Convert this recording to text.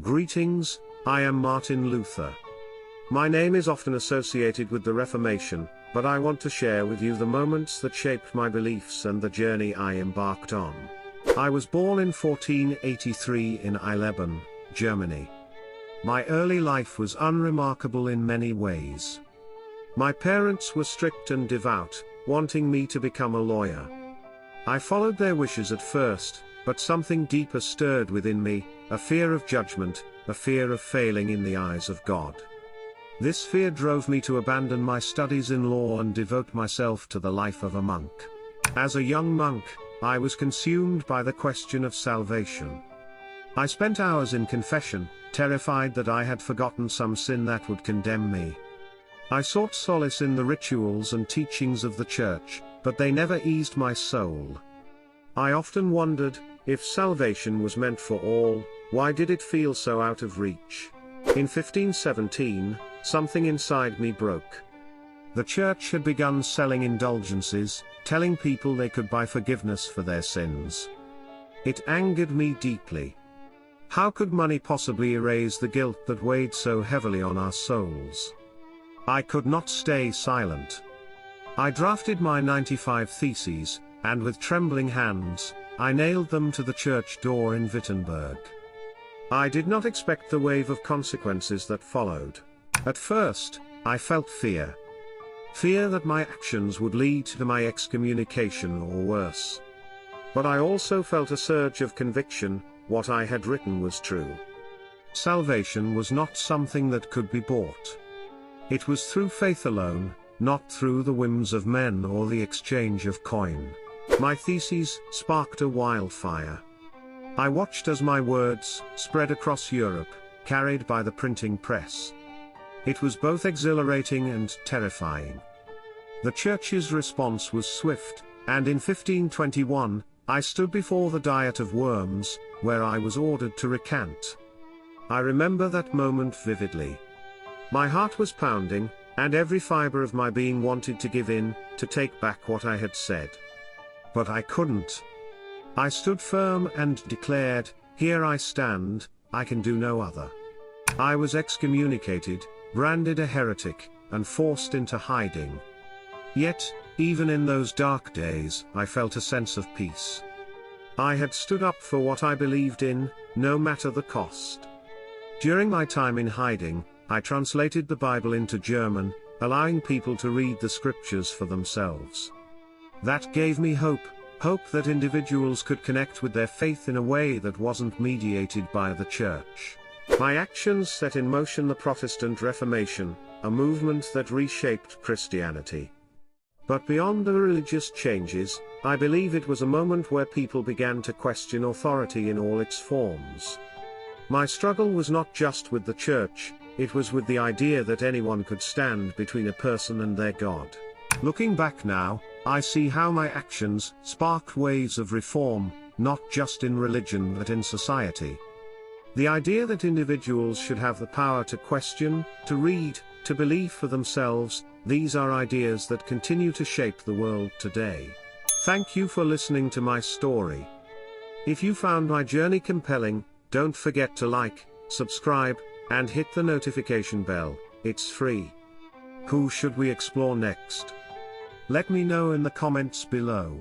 Greetings, I am Martin Luther. My name is often associated with the Reformation, but I want to share with you the moments that shaped my beliefs and the journey I embarked on. I was born in 1483 in Eisleben, Germany. My early life was unremarkable in many ways. My parents were strict and devout, wanting me to become a lawyer. I followed their wishes at first, but something deeper stirred within me, a fear of judgment, a fear of failing in the eyes of God. This fear drove me to abandon my studies in law and devote myself to the life of a monk. As a young monk, I was consumed by the question of salvation. I spent hours in confession, terrified that I had forgotten some sin that would condemn me. I sought solace in the rituals and teachings of the church, but they never eased my soul. I often wondered, if salvation was meant for all, why did it feel so out of reach? In 1517, something inside me broke. The church had begun selling indulgences, telling people they could buy forgiveness for their sins. It angered me deeply. How could money possibly erase the guilt that weighed so heavily on our souls? I could not stay silent. I drafted my 95 theses, and with trembling hands, I nailed them to the church door in Wittenberg. I did not expect the wave of consequences that followed. At first, I felt fear. Fear that my actions would lead to my excommunication or worse. But I also felt a surge of conviction, what I had written was true. Salvation was not something that could be bought. It was through faith alone, not through the whims of men or the exchange of coin. My theses sparked a wildfire. I watched as my words spread across Europe, carried by the printing press. It was both exhilarating and terrifying. The church's response was swift, and in 1521, I stood before the Diet of Worms, where I was ordered to recant. I remember that moment vividly. My heart was pounding, and every fiber of my being wanted to give in, to take back what I had said. But I couldn't. I stood firm and declared, "Here I stand, I can do no other." I was excommunicated, branded a heretic, and forced into hiding. Yet, even in those dark days, I felt a sense of peace. I had stood up for what I believed in, no matter the cost. During my time in hiding, I translated the Bible into German, allowing people to read the scriptures for themselves. That gave me hope that individuals could connect with their faith in a way that wasn't mediated by the church. My actions set in motion the Protestant Reformation, a movement that reshaped Christianity. But beyond the religious changes, I believe it was a moment where people began to question authority in all its forms. My struggle was not just with the church, it was with the idea that anyone could stand between a person and their God. Looking back now, I see how my actions sparked waves of reform, not just in religion but in society. The idea that individuals should have the power to question, to read, to believe for themselves, these are ideas that continue to shape the world today. Thank you for listening to my story. If you found my journey compelling, don't forget to like, subscribe, and hit the notification bell, it's free. Who should we explore next? Let me know in the comments below.